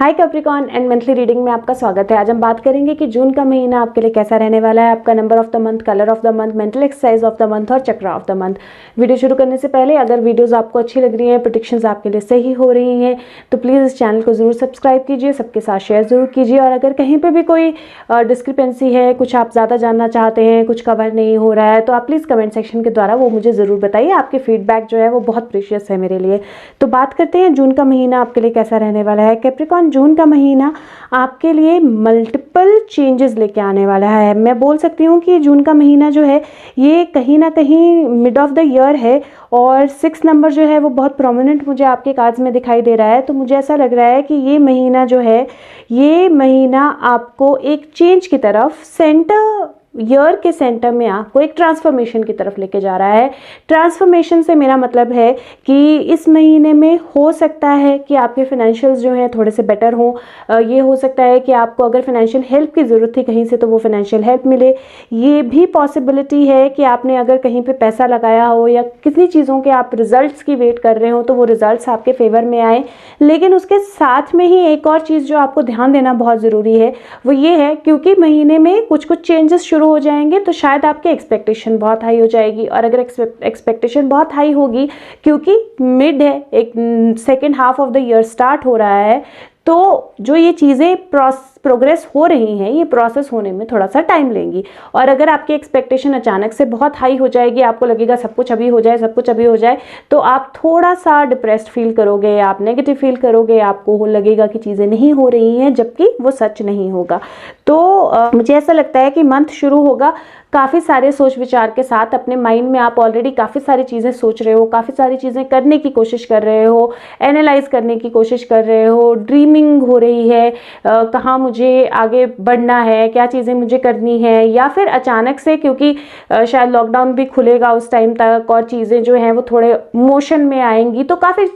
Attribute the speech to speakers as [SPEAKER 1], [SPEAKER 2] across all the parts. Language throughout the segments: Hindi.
[SPEAKER 1] Hi Capricorn and monthly reading में आपका स्वागत है। आज हम बात करेंगे कि जून का महीना आपके लिए कैसा रहने वाला है। आपका number of the month, colour of the month, mental exercise of the month और चक्र ऑफ द मंथ। वीडियो शुरू करने से पहले अगर वीडियोस आपको अच्छी लग रही हैं, प्रेडिक्शंस आपके लिए सही हो रही हैं, तो प्लीज़ इस चैनल को ज़रूर सब्सक्राइब कीजिए, सबके साथ शेयर ज़रूर कीजिए। और अगर कहीं पर भी कोई डिस्क्रिपेंसी है, कुछ आप ज़्यादा जानना चाहते हैं, कुछ कवर नहीं हो रहा है, तो आप प्लीज़ कमेंट सेक्शन के द्वारा वो मुझे ज़रूर बताइए। आपके फीडबैक जो है वो बहुत प्रीशियस है मेरे लिए। तो बात करते हैं जून का महीना आपके लिए कैसा रहने वाला है। कैप्रिकॉर्न, जून का महीना आपके लिए मल्टीपल चेंजेस लेके आने वाला है। मैं बोल सकती हूँ कि जून का महीना जो है ये कहीं ना कहीं मिड ऑफ द ईयर है और 6 नंबर जो है वो बहुत प्रोमिनेंट मुझे आपके कार्ड्स में दिखाई दे रहा है। तो मुझे ऐसा लग रहा है कि ये महीना जो है, ये महीना आपको एक चेंज की तरफ, सेंटर ईयर के सेंटर में आपको एक ट्रांसफॉर्मेशन की तरफ लेके जा रहा है। ट्रांसफॉर्मेशन से मेरा मतलब है कि इस महीने में हो सकता है कि आपके फाइनेंशियल्स जो हैं थोड़े से बेटर हों। ये हो सकता है कि आपको अगर फाइनेंशियल हेल्प की ज़रूरत थी कहीं से, तो वो फाइनेंशियल हेल्प मिले। ये भी पॉसिबिलिटी है कि आपने अगर कहीं पे पैसा लगाया हो या कितनी चीज़ों के आप रिजल्ट्स की वेट कर रहे हो, तो वो रिजल्ट्स आपके फेवर में आए। लेकिन उसके साथ में ही एक और चीज़ जो आपको ध्यान देना बहुत ज़रूरी है वो ये है, क्योंकि महीने में कुछ कुछ चेंजेस शुरू हो जाएंगे तो शायद आपकी एक्सपेक्टेशन बहुत हाई हो जाएगी। और अगर एक्सपेक्टेशन बहुत हाई होगी, क्योंकि मिड है, एक second half of the year start हो रहा है, तो जो ये चीज़ें प्रोग्रेस हो रही हैं, ये प्रोसेस होने में थोड़ा सा टाइम लेंगी। और अगर आपकी एक्सपेक्टेशन अचानक से बहुत हाई हो जाएगी, आपको लगेगा सब कुछ अभी हो जाए, सब कुछ अभी हो जाए, तो आप थोड़ा सा डिप्रेस्ड फील करोगे, आप नेगेटिव फील करोगे, आपको लगेगा कि चीज़ें नहीं हो रही हैं, जबकि वो सच नहीं होगा। तो मुझे ऐसा लगता है कि मंथ शुरू होगा काफ़ी सारे सोच विचार के साथ। अपने माइंड में आप ऑलरेडी काफ़ी सारी चीज़ें सोच रहे हो, काफ़ी सारी चीज़ें करने की कोशिश कर रहे हो, एनालाइज करने की कोशिश कर रहे हो, ड्रीमिंग हो रही है, कहाँ मुझे आगे बढ़ना है, क्या चीज़ें मुझे करनी है। या फिर अचानक से, क्योंकि शायद लॉकडाउन भी खुलेगा उस टाइम तक और चीज़ें जो हैं वो थोड़े मोशन में आएंगी, तो काफ़ी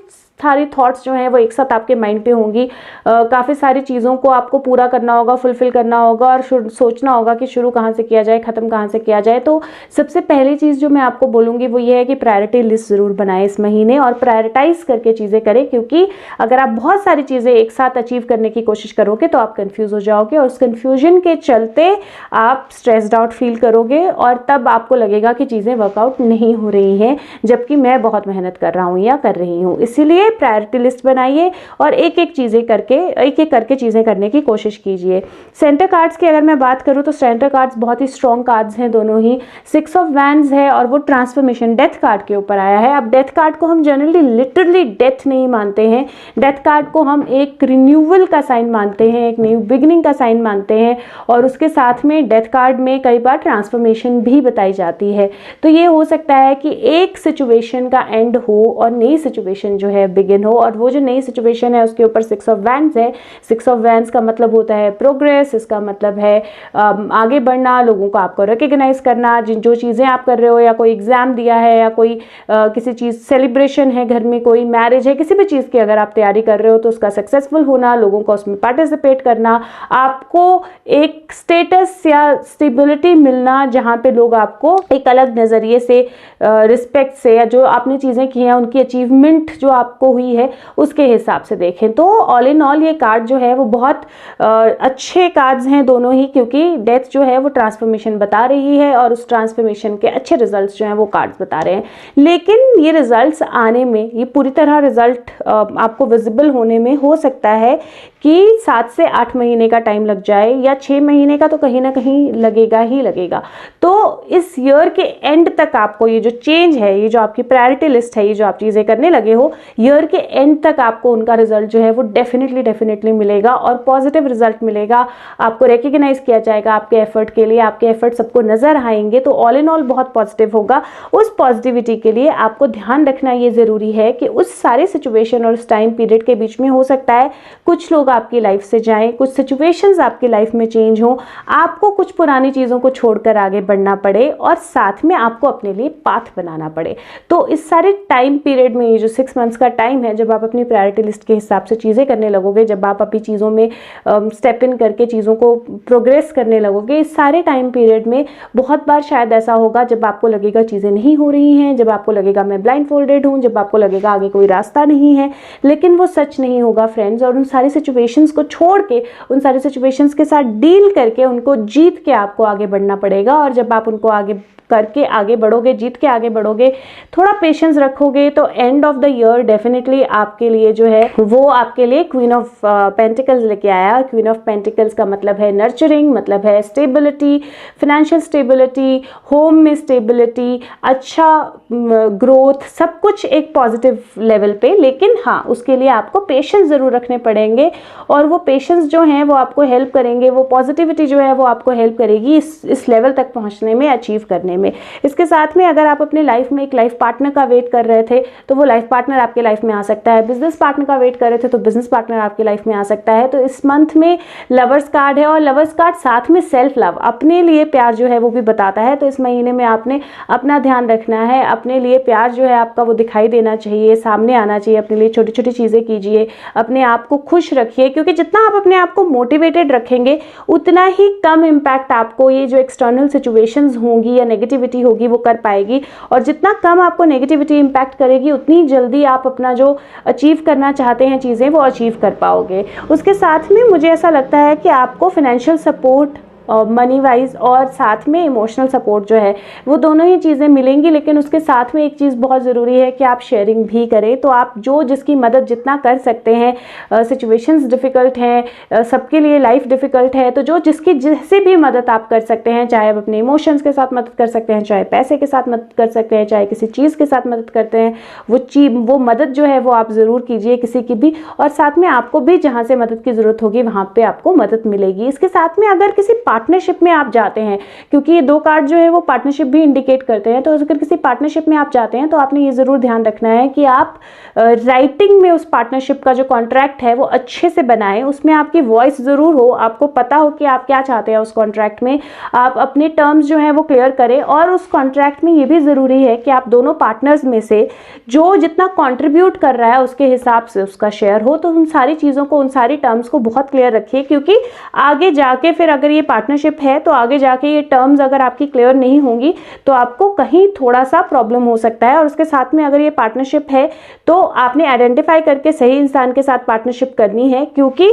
[SPEAKER 1] सारी थॉट्स जो हैं वो एक साथ आपके माइंड पे होंगी। काफ़ी सारी चीज़ों को आपको पूरा करना होगा, फुलफिल करना होगा और सोचना होगा कि शुरू कहाँ से किया जाए, ख़त्म कहाँ से किया जाए। तो सबसे पहली चीज़ जो मैं आपको बोलूँगी वो ये है कि प्रायोरिटी लिस्ट ज़रूर बनाएं इस महीने और प्रायोरिटाइज करके चीज़ें करें, क्योंकि अगर आप बहुत सारी चीज़ें एक साथ अचीव करने की कोशिश करोगे तो आप कन्फ्यूज़ हो जाओगे और उस कन्फ्यूजन के चलते आप स्ट्रेस्ड आउट फील करोगे और तब आपको लगेगा कि चीज़ें वर्कआउट नहीं हो रही हैं, जबकि मैं बहुत मेहनत कर रहा हूँ या कर रही हूँ। इसीलिए प्रायोरिटी लिस्ट बनाइए और एक एक करके चीजें करने की कोशिश कीजिए। सेंटर कार्ड्स की अगर मैं बात करूं तो सेंटर कार्ड्स बहुत ही स्ट्रॉन्ग कार्ड्स हैं दोनों ही। 6 ऑफ वैंड्स है और वो ट्रांसफॉर्मेशन डेथ कार्ड के ऊपर आया है। अब डेथ कार्ड को हम जनरली लिटरली डेथ नहीं मानते हैं, डेथ कार्ड को हम एक रिन्यूअल का साइन मानते हैं, एक न्यू बिगिनिंग का साइन मानते हैं। और उसके साथ में डेथ कार्ड में कई बार ट्रांसफॉर्मेशन भी बताई जाती है। तो ये हो सकता है कि एक सिचुएशन का एंड हो और नई सिचुएशन जो है बिगिन हो। और वो जो नई सिचुएशन है उसके ऊपर 6 ऑफ वैंड्स है। 6 ऑफ वैंड्स का मतलब होता है प्रोग्रेस, इसका मतलब है आगे बढ़ना, लोगों को आपको रिकग्नाइज करना, जो चीज़ें आप कर रहे हो, या कोई एग्जाम दिया है, या कोई किसी चीज़ सेलिब्रेशन है घर में, कोई मैरिज है, किसी भी चीज़ की अगर आप तैयारी कर रहे हो तो उसका सक्सेसफुल होना, लोगों को उसमें पार्टिसिपेट करना, आपको एक स्टेटस या स्टेबिलिटी मिलना जहाँ पे लोग आपको एक अलग नज़रिए से, रिस्पेक्ट से, या जो आपने चीज़ें की हैं उनकी अचीवमेंट जो आपको हुई है उसके हिसाब से देखें। तो ऑल इन ऑल ये कार्ड जो है वो बहुत अच्छे कार्ड्स हैं दोनों ही, क्योंकि डेथ जो है वो ट्रांसफॉर्मेशन बता रही है और उस ट्रांसफॉर्मेशन के अच्छे रिजल्ट्स जो हैं वो कार्ड्स बता रहे हैं। लेकिन ये रिजल्ट्स आने में, ये पूरी तरह रिजल्ट आपको विजिबल होने में हो सकता है कि 7 से 8 महीने का टाइम लग जाए, या 6 महीने का तो कहीं ना कहीं लगेगा ही लगेगा। तो इस ईयर के एंड तक आपको ये जो चेंज है, ये जो आपकी प्रायोरिटी लिस्ट है, ये जो आप चीज़ें करने लगे हो, ईयर के एंड तक आपको उनका रिजल्ट जो है वो डेफिनेटली मिलेगा और पॉजिटिव रिजल्ट मिलेगा। आपको रिकग्नाइज किया जाएगा आपके एफर्ट के लिए, आपके एफर्ट सबको नजर आएंगे। तो ऑल इन ऑल बहुत पॉजिटिव होगा। उस पॉजिटिविटी के लिए आपको ध्यान रखना ये जरूरी है कि उस सारे सिचुएशन और उस टाइम पीरियड के बीच में हो सकता है कुछ लोग आपकी लाइफ से जाएं, कुछ सिचुएशंस आपकी लाइफ में चेंज हो, आपको कुछ पुरानी चीज़ों को छोड़कर आगे बढ़ना पड़े और साथ में आपको अपने लिए पाथ बनाना पड़े। तो इस सारे टाइम पीरियड में, ये जो 6 मंथ्स का टाइम है जब आप अपनी प्रायोरिटी लिस्ट के हिसाब से चीज़ें करने लगोगे, जब आप अपनी चीज़ों में स्टेप इन करके चीज़ों को प्रोग्रेस करने लगोगे। इस सारे टाइम पीरियड में बहुत बार शायद ऐसा होगा जब आपको लगेगा चीज़ें नहीं हो रही हैं, जब आपको लगेगा मैं ब्लाइंड फोल्डेड हूँ, जब आपको लगेगा आगे कोई रास्ता नहीं है, लेकिन वो सच नहीं होगा फ्रेंड्स। और उन सारी सिचुएशंस को छोड़ के, उन सारी सिचुएशंस के साथ डील करके, उनको जीत के आपको आगे बढ़ना पड़ेगा। और जब आप उनको आगे करके आगे बढ़ोगे, जीत के आगे बढ़ोगे, थोड़ा पेशेंस रखोगे, तो end of the year definitely आपके लिए जो है वो आपके लिए क्वीन ऑफ पेंटिकल्स लेके आया। क्वीन ऑफ पेंटिकल्स का मतलब है नर्चरिंग, मतलब है स्टेबिलिटी, फाइनेंशियल स्टेबिलिटी, होम में स्टेबिलिटी, अच्छा ग्रोथ, सब कुछ एक पॉजिटिव लेवल पे। लेकिन हाँ, उसके लिए आपको पेशेंस जरूर रखने पड़ेंगे, और वो पेशेंस जो है वो आपको हेल्प करेंगे, वो पॉजिटिविटी जो है वो आपको हेल्प करेगी इस लेवल तक पहुंचने में, अचीव करने में। इसके साथ में अगर आप अपने लाइफ में एक लाइफ पार्टनर का वेट कर रहे थे तो वो लाइफ पार्टनर आपके लाइफ में आ सकता है। बिजनेस पार्टनर का वेट कर रहे थे तो बिजनेस पार्टनर आपकी लाइफ में आ सकता है। तो इस मंथ में लवर्स कार्ड है, और लवर्स कार्ड साथ में सेल्फ लव, अपने लिए प्यार जो है वो भी बताता है। तो इस महीने में आपने अपना ध्यान रखना है, अपने लिए प्यार जो है आपका वो दिखाई देना चाहिए, सामने आना चाहिए। अपने लिए छोटी छोटी चीजें कीजिए, अपने आप को खुश रखिए, क्योंकि जितना आप अपने आप को मोटिवेटेड रखेंगे उतना ही कम इम्पैक्ट आपको ये जो एक्सटर्नल सिचुएशंस होंगी या नेगेटिविटी होगी वो कर पाएगी। और जितना कम आपको नेगेटिविटी इंपैक्ट करेगी उतनी जल्दी आप अपना जो अचीव करना चाहते हैं चीज़ें वो अचीव कर पाओगे। उसके साथ में मुझे ऐसा लगता है कि आपको फाइनेंशियल सपोर्ट, मनी वाइज और साथ में इमोशनल सपोर्ट जो है वो दोनों ही चीज़ें मिलेंगी। लेकिन उसके साथ में एक चीज़ बहुत ज़रूरी है कि आप शेयरिंग भी करें। तो आप जो जिसकी मदद जितना कर सकते हैं, सिचुएशंस डिफ़िकल्ट हैं, सबके लिए लाइफ डिफ़िकल्ट है, तो जो जिसकी जैसे भी मदद आप कर सकते हैं, चाहे आप अपने इमोशंस के साथ मदद कर सकते हैं, चाहे पैसे के साथ मदद कर सकते हैं, चाहे किसी चीज़ के साथ मदद करते हैं, वो मदद जो है वो आप ज़रूर कीजिए किसी की भी। और साथ में आपको भी जहाँ से मदद की ज़रूरत होगी वहाँ पर आपको मदद मिलेगी। इसके साथ में अगर किसी पार्टनरशिप में आप जाते हैं, क्योंकि ये दो कार्ड जो है वो पार्टनरशिप भी इंडिकेट करते हैं, तो अगर किसी पार्टनरशिप में आप जाते हैं तो आपने ये जरूर ध्यान रखना है कि आप राइटिंग में उस पार्टनरशिप का जो कॉन्ट्रैक्ट है वो अच्छे से बनाएं, उसमें आपकी वॉइस जरूर हो, आपको पता हो कि आप क्या चाहते हैं उस कॉन्ट्रैक्ट में, आप अपने टर्म्स जो है वो क्लियर करें। और उस कॉन्ट्रैक्ट में ये भी जरूरी है कि आप दोनों पार्टनर्स में से जो जितना कॉन्ट्रीब्यूट कर रहा है उसके हिसाब से उसका शेयर हो। तो उन सारी चीजों को, उन सारी टर्म्स को बहुत क्लियर रखिए, क्योंकि आगे जाके फिर अगर ये पार्टनरशिप है तो आगे जाके ये टर्म्स अगर आपकी क्लियर नहीं होंगी तो आपको कहीं थोड़ा सा प्रॉब्लम हो सकता है। और उसके साथ में अगर ये पार्टनरशिप है तो आपने आइडेंटिफाई करके सही इंसान के साथ पार्टनरशिप करनी है, क्योंकि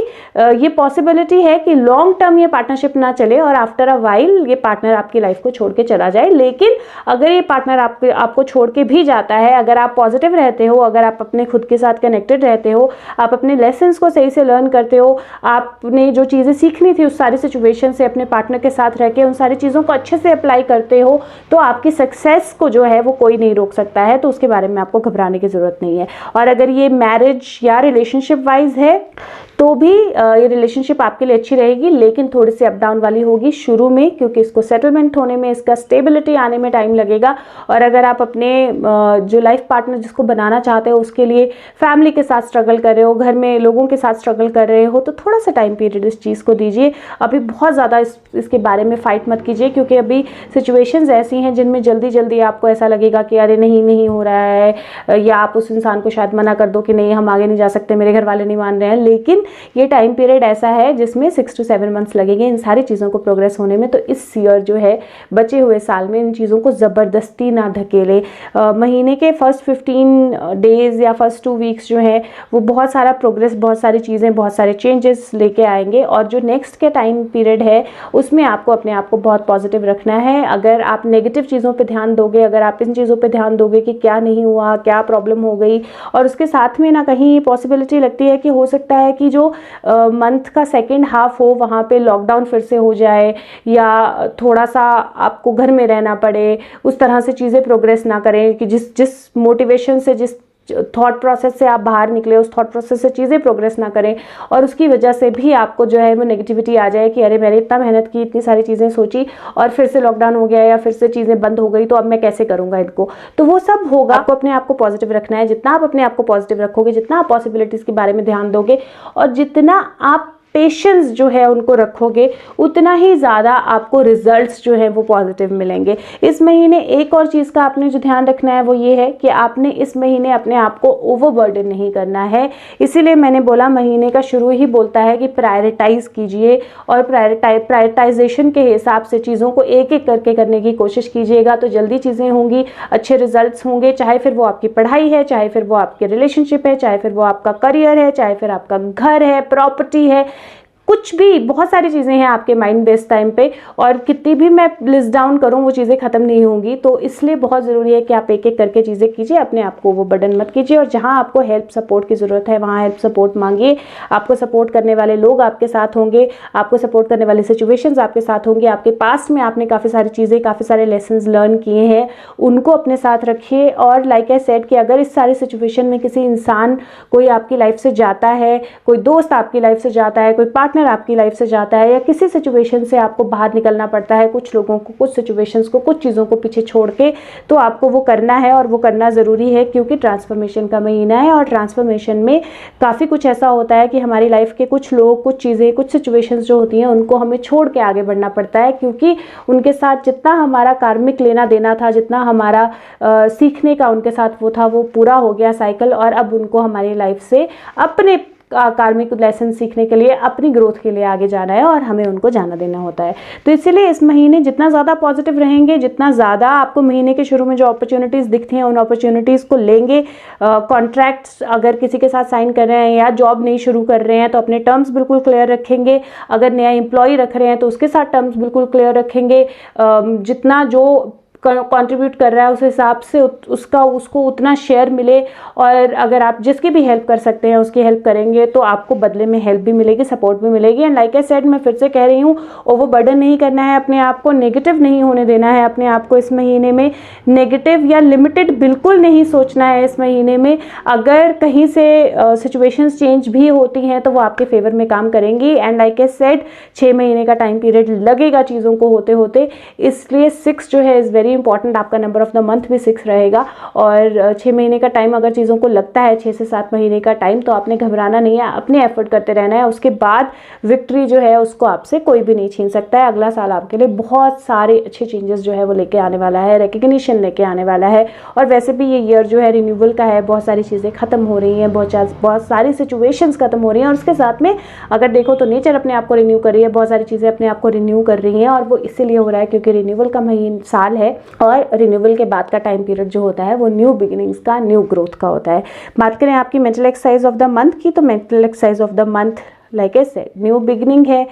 [SPEAKER 1] ये पॉसिबिलिटी है कि लॉन्ग टर्म ये पार्टनरशिप ना चले और आफ्टर अ वाइल ये पार्टनर आपकी लाइफ को छोड़ के चला जाए। लेकिन अगर ये पार्टनर आपको छोड़ के भी जाता है, अगर आप पॉजिटिव रहते हो, अगर आप अपने खुद के साथ कनेक्टेड रहते हो, आप अपने लेसन्स को सही से लर्न करते हो, आपने जो चीज़ें सीखनी थी उस सारी सिचुएशन से अपने पार्टनर के साथ रह के उन सारी चीज़ों को अच्छे से अप्लाई करते हो, तो आपकी सक्सेस को जो है वो कोई नहीं रोक सकता है। तो उसके बारे में आपको घबराने की ज़रूरत नहीं है। और अगर ये मैरिज या रिलेशनशिप वाइज है तो भी ये रिलेशनशिप आपके लिए अच्छी रहेगी, लेकिन थोड़ी सी अप डाउन वाली होगी शुरू में, क्योंकि इसको सेटलमेंट होने में, इसका स्टेबिलिटी आने में टाइम लगेगा। और अगर आप अपने जो लाइफ पार्टनर जिसको बनाना चाहते हो उसके लिए फैमिली के साथ स्ट्रगल कर रहे हो, घर में लोगों के साथ स्ट्रगल कर रहे हो, तो थोड़ा सा टाइम पीरियड इस चीज़ को दीजिए। अभी बहुत ज़्यादा इसके बारे में फाइट मत कीजिए, क्योंकि अभी सिचुएशंस ऐसी हैं जिनमें जल्दी जल्दी आपको ऐसा लगेगा कि अरे नहीं हो रहा है, या आप उस इंसान को शायद मना कर दो कि नहीं हम आगे नहीं जा सकते, मेरे घर वाले नहीं मान रहे हैं। लेकिन ये टाइम पीरियड ऐसा है जिसमें 6 to 7 मंथ्स लगेंगे इन सारी चीज़ों को प्रोग्रेस होने में। तो इस ईयर जो है, बचे हुए साल में इन चीज़ों को ज़बरदस्ती ना धकेले। महीने के फर्स्ट 15 डेज या फर्स्ट 2 वीक्स जो है वो बहुत सारा प्रोग्रेस, बहुत सारी चीज़ें, बहुत सारे चेंजेस लेके आएंगे। और जो नेक्स्ट के टाइम पीरियड है उसमें आपको अपने आप को बहुत पॉजिटिव रखना है। अगर आप नेगेटिव चीज़ों पे ध्यान दोगे, अगर आप इन चीज़ों पे ध्यान दोगे कि क्या नहीं हुआ, क्या प्रॉब्लम हो गई, और उसके साथ में ना कहीं पॉसिबिलिटी लगती है कि हो सकता है कि जो मंथ का सेकेंड हाफ हो वहाँ पे लॉकडाउन फिर से हो जाए, या थोड़ा सा आपको घर में रहना पड़े, उस तरह से चीज़ें प्रोग्रेस ना करें कि जिस मोटिवेशन से, जिस थॉट प्रोसेस से आप बाहर निकले उस थॉट प्रोसेस से चीज़ें प्रोग्रेस ना करें, और उसकी वजह से भी आपको जो है वो नेगेटिविटी आ जाए कि अरे मैंने इतना मेहनत की, इतनी सारी चीज़ें सोची और फिर से लॉकडाउन हो गया या फिर से चीज़ें बंद हो गई, तो अब मैं कैसे करूँगा इनको। तो वो सब होगा। आपको अपने आप को पॉजिटिव रखना है। जितना आप अपने आप को पॉजिटिव रखोगे, जितना आप पॉसिबिलिटीज़ के बारे में ध्यान दोगे, और जितना आप पेशेंस जो है उनको रखोगे, उतना ही ज़्यादा आपको रिजल्ट्स जो है वो पॉजिटिव मिलेंगे। इस महीने एक और चीज़ का आपने जो ध्यान रखना है वो ये है कि आपने इस महीने अपने आप को ओवरबर्डन नहीं करना है। इसीलिए मैंने बोला महीने का शुरू ही बोलता है कि प्रायोरिटाइज कीजिए और प्रायोरिटाइजेशन के हिसाब से चीज़ों को एक एक करके करने की कोशिश कीजिएगा, तो जल्दी चीज़ें होंगी, अच्छे रिजल्ट्स होंगे, चाहे फिर वो आपकी पढ़ाई है, चाहे फिर वो आपके रिलेशनशिप है, चाहे फिर वो आपका करियर है, चाहे फिर आपका घर है, प्रॉपर्टी है, कुछ भी, बहुत सारी चीज़ें हैं आपके माइंड बेस्ड टाइम पे, और कितनी भी मैं लिस्ट डाउन करूं वो चीज़ें ख़त्म नहीं होंगी। तो इसलिए बहुत ज़रूरी है कि आप एक एक करके चीज़ें कीजिए, अपने आप को वो बर्डन मत कीजिए, और जहां आपको हेल्प सपोर्ट की ज़रूरत है वहां हेल्प सपोर्ट मांगिए। आपको सपोर्ट करने वाले लोग आपके साथ होंगे, आपको सपोर्ट करने वाली सिचुएशंस आपके साथ होंगी। आपके पास्ट में आपने काफ़ी सारी चीज़ें, काफ़ी सारे लेसन्स लर्न किए हैं, उनको अपने साथ रखिए। और लाइक आई सेड कि अगर इस सारी सिचुएशन में किसी इंसान, कोई आपकी लाइफ से जाता है, कोई दोस्त आपकी लाइफ से जाता है, कोई पार्टनर आपकी लाइफ से जाता है, या किसी सिचुएशन से आपको बाहर निकलना पड़ता है, कुछ लोगों को, कुछ सिचुएशंस को, कुछ चीज़ों को पीछे छोड़ के, तो आपको वो करना है, और वो करना ज़रूरी है, क्योंकि ट्रांसफॉर्मेशन का महीना है। और ट्रांसफॉर्मेशन में काफ़ी कुछ ऐसा होता है कि हमारी लाइफ के कुछ लोग, कुछ चीज़ें, कुछ सिचुएशंस जो होती हैं उनको हमें छोड़ के आगे बढ़ना पड़ता है, क्योंकि उनके साथ जितना हमारा कार्मिक लेना देना था, जितना हमारा सीखने का उनके साथ वो था, वो पूरा हो गया साइकिल, और अब उनको हमारी लाइफ से अपने कार्मिक लेसन सीखने के लिए, अपनी ग्रोथ के लिए आगे जाना है, और हमें उनको जाना देना होता है। तो इसीलिए इस महीने जितना ज़्यादा पॉजिटिव रहेंगे, जितना ज़्यादा आपको महीने के शुरू में जो अपॉर्चुनिटीज़ दिखती हैं उन अपॉर्चुनिटीज़ को लेंगे। कॉन्ट्रैक्ट्स अगर किसी के साथ साइन कर रहे हैं या जॉब नहीं शुरू कर रहे हैं तो अपने टर्म्स बिल्कुल क्लियर रखेंगे। अगर नया एम्प्लॉय रख रहे हैं तो उसके साथ टर्म्स बिल्कुल क्लियर रखेंगे। जितना जो कंट्रीब्यूट कर रहा है उस हिसाब से उसको उतना शेयर मिले, और अगर आप जिसकी भी हेल्प कर सकते हैं उसकी हेल्प करेंगे तो आपको बदले में हेल्प भी मिलेगी, सपोर्ट भी मिलेगी। एंड लाइक आई सेड, मैं फिर से कह रही हूँ, ओवर बर्डन नहीं करना है अपने आप को, नेगेटिव नहीं होने देना है अपने आप को। इस महीने में नेगेटिव या लिमिटेड बिल्कुल नहीं सोचना है। इस महीने में अगर कहीं से सिचुएशंस चेंज भी होती हैं तो वो आपके फेवर में काम करेंगी। एंड लाइक आई सेड, 6 महीने का टाइम पीरियड लगेगा चीज़ों को होते होते, इसलिए 6 जो है इज़ वेरी इंपॉर्टेंट। आपका नंबर ऑफ द मंथ भी 6 रहेगा, और 6 महीने का टाइम अगर चीज़ों को लगता है 6 से 7 महीने का टाइम, तो आपने घबराना नहीं है, अपने एफर्ट करते रहना है। उसके बाद विक्ट्री जो है उसको आपसे कोई भी नहीं छीन सकता है। अगला साल आपके लिए बहुत सारे अच्छे चेंजेस जो है वो लेके आने वाला है, रिकग्निशन लेके आने वाला है। और वैसे भी ये ईयर जो है रिन्यूअल का है, बहुत सारी चीज़ें खत्म हो रही हैं, बहुत सारी सिचुएशंस खत्म हो रही हैं, और उसके साथ में अगर देखो तो नेचर अपने आप को रिन्यू कर रही है, बहुत सारी चीज़ें अपने आप को रिन्यू कर रही हैं, और वो इसीलिए हो रहा है क्योंकि रिन्यूअल का साल है, और रिन्यूअल के बाद का टाइम पीरियड जो होता है वो न्यू बिगिनिंग्स का, न्यू ग्रोथ का होता है। बात करें आपकी mental exercise of the month की, तो mental exercise of the month like I said, new beginning है,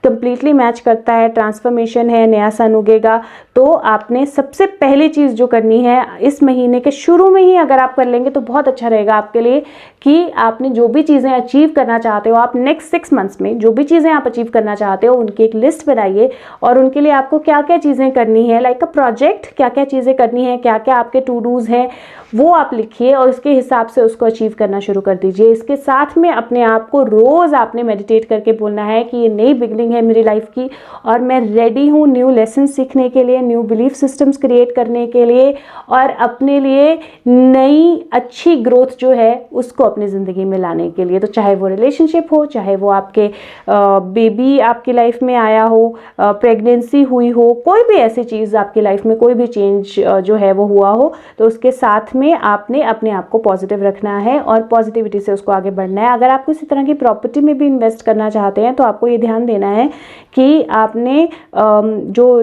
[SPEAKER 1] कंप्लीटली मैच करता है, ट्रांसफॉर्मेशन है, नया सन उगेगा। तो आपने सबसे पहली चीज़ जो करनी है इस महीने के शुरू में ही अगर आप कर लेंगे तो बहुत अच्छा रहेगा आपके लिए, कि आपने जो भी चीज़ें अचीव करना चाहते हो, आप नेक्स्ट 6 मंथ्स में जो भी चीज़ें आप अचीव करना चाहते हो उनकी एक लिस्ट बनाइए, और उनके लिए आपको क्या क्या चीज़ें करनी है, लाइक अ प्रोजेक्ट, क्या क्या चीज़ें करनी है, क्या क्या आपके टू डूज हैं वो आप लिखिए, और उसके हिसाब से उसको अचीव करना शुरू कर दीजिए। इसके साथ में अपने आप को रोज़ आपने मेडिटेट करके बोलना है कि ये नई बिगनिंग है मेरी लाइफ की, और मैं रेडी हूँ न्यू लेसन सीखने के लिए, न्यू बिलीफ सिस्टम्स क्रिएट करने के लिए, और अपने लिए नई अच्छी ग्रोथ जो है उसको अपनी ज़िंदगी में लाने के लिए। तो चाहे वो रिलेशनशिप हो, चाहे वो आपके बेबी आपकी लाइफ में आया हो, प्रेगनेंसी हुई हो, कोई भी ऐसी चीज़ आपकी लाइफ में, कोई भी चेंज जो है वो हुआ हो, तो उसके साथ में आपने अपने आप को पॉजिटिव रखना है और पॉजिटिविटी से उसको आगे बढ़ना है। अगर आप किसी तरह की प्रॉपर्टी में भी इन्वेस्ट करना चाहते हैं तो आपको ये ध्यान देना है कि आपने जो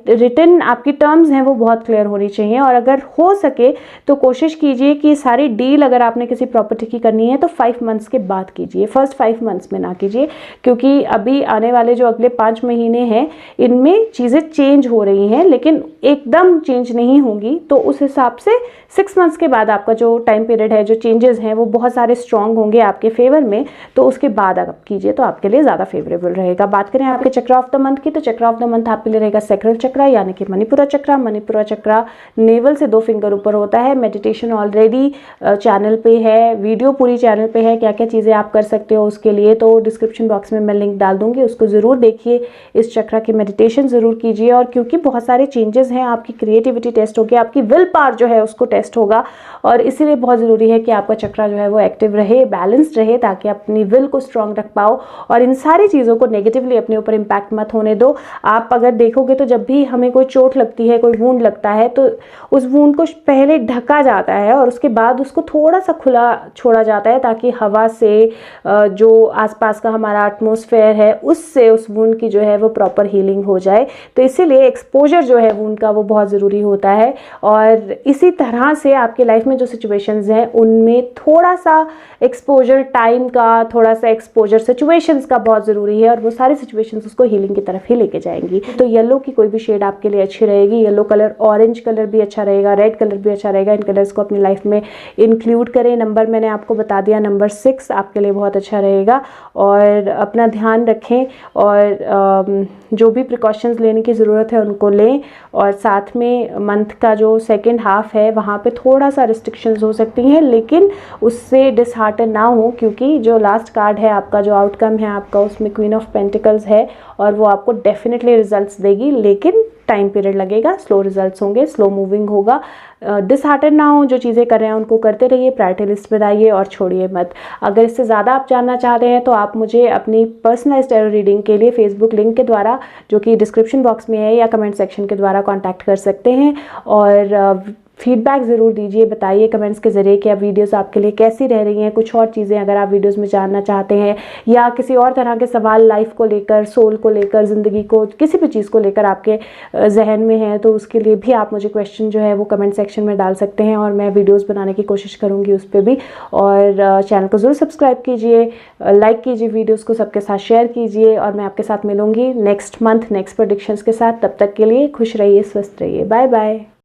[SPEAKER 1] रिटर्न आपकी टर्म्स हैं वो बहुत क्लियर होनी चाहिए, और अगर हो सके तो कोशिश कीजिए कि सारी डील अगर आपने किसी प्रॉपर्टी की करनी है तो 5 मंथ्स के बाद कीजिए, फर्स्ट 5 मंथ्स में ना कीजिए, क्योंकि अभी आने वाले जो अगले 5 महीने हैं इनमें चीज़ें चेंज हो रही हैं, लेकिन एकदम चेंज नहीं होंगी। तो उस हिसाब से 6 मंथ्स के बाद आपका जो टाइम पीरियड है, जो चेंजेस हैं वो बहुत सारे स्ट्रॉन्ग होंगे आपके फेवर में, तो उसके बाद आप कीजिए तो आपके लिए ज़्यादा फेवरेबल रहेगा। जाएगा। बात करें आपके चक्र ऑफ द मंथ की, तो चक्र ऑफ द मंथ आपके लिए रहेगा सैक्रल चक्र यानी कि मणिपुरा चक्र। मणिपुरा चक्र नेवल से 2 फिंगर ऊपर होता है। मेडिटेशन ऑलरेडी चैनल पे है, वीडियो पूरी चैनल पे है, क्या क्या चीज़ें आप कर सकते हो उसके लिए, तो डिस्क्रिप्शन बॉक्स में मैं लिंक डाल दूंगी, उसको ज़रूर देखिए, इस चक्र की मेडिटेशन ज़रूर कीजिए। और क्योंकि बहुत सारे चेंजेस हैं, आपकी क्रिएटिविटी टेस्ट होगी, आपकी विल पावर जो है उसको टेस्ट होगा, और इसीलिए बहुत ज़रूरी है कि आपका चक्र जो है वो एक्टिव रहे, बैलेंस्ड रहे, ताकि अपनी विल को स्ट्रॉन्ग रख पाओ और इन सारी चीज़ों को नेगेटिवली अपने ऊपर इम्पैक्ट मत होने दो। आप अगर देखोगे तो जब भी हमें कोई चोट लगती है, कोई वूंड लगता है, तो उस वूंड को पहले ढका जाता है और उसके बाद उसको थोड़ा सा खुला छोड़ा जाता है, ताकि हवा से जो आसपास का हमारा एटमॉस्फेयर है उससे उस वूंड की जो है वो प्रॉपर हीलिंग हो जाए। तो इसीलिए एक्सपोजर जो है वूंड का वो बहुत ज़रूरी होता है। और इसी तरह से आपके लाइफ में जो सिचुएशंस हैं उनमें थोड़ा सा एक्सपोजर टाइम का, थोड़ा सा एक्सपोजर सिचुएशंस का बहुत ज़रूरी है, और वो सारी सिचुएशंस उसको हीलिंग की तरफ ही लेके जाएंगी। तो येलो की कोई भी शेड आपके लिए अच्छी रहेगी, येलो कलर, ऑरेंज कलर भी अच्छा रहेगा, रेड कलर भी अच्छा रहेगा। इन कलर्स को अपनी लाइफ में इंक्लूड करें। नंबर मैंने आपको बता दिया, नंबर 6 आपके लिए बहुत अच्छा रहेगा। और अपना ध्यान रखें और जो भी प्रिकॉशंस लेने की ज़रूरत है उनको लें। और साथ में मंथ का जो सेकेंड हाफ है वहाँ पे थोड़ा सा रिस्ट्रिक्शंस हो सकती हैं, लेकिन उससे डिसहार्टन ना हो, क्योंकि जो लास्ट कार्ड है आपका, जो आउटकम है आपका, उसमें क्वीन ऑफ पेंटिकल्स है और वो आपको डेफिनेटली रिजल्ट्स देगी, लेकिन टाइम पीरियड लगेगा, स्लो रिजल्ट्स होंगे, स्लो मूविंग होगा। डिसहार्टन ना हो, जो चीज़ें कर रहे हैं उनको करते रहिए, प्रायोरिटी लिस्ट बनाइए और छोड़िए मत। अगर इससे ज़्यादा आप जानना चाह रहे हैं तो आप मुझे अपनी पर्सनलाइज्ड टैरो रीडिंग के लिए फेसबुक लिंक के द्वारा, जो कि डिस्क्रिप्शन बॉक्स में है, या कमेंट सेक्शन के द्वारा कॉन्टैक्ट कर सकते हैं। और फीडबैक ज़रूर दीजिए, बताइए कमेंट्स के ज़रिए कि अब वीडियोस आपके लिए कैसी रह रही हैं। कुछ और चीज़ें अगर आप वीडियोस में जानना चाहते हैं, या किसी और तरह के सवाल लाइफ को लेकर, सोल को लेकर, ज़िंदगी को, किसी भी चीज़ को लेकर आपके जहन में है, तो उसके लिए भी आप मुझे क्वेश्चन जो है वो कमेंट सेक्शन में डाल सकते हैं, और मैं वीडियोज़ बनाने की कोशिश करूँगी उस पर भी। और चैनल को ज़रूर सब्सक्राइब कीजिए, लाइक कीजिए, वीडियोज़ को सबके साथ शेयर कीजिए, और मैं आपके साथ मिलूँगी नेक्स्ट मंथ नेक्स्ट प्रेडिक्शंस के साथ। तब तक के लिए खुश रहिए, स्वस्थ रहिए, बाय बाय।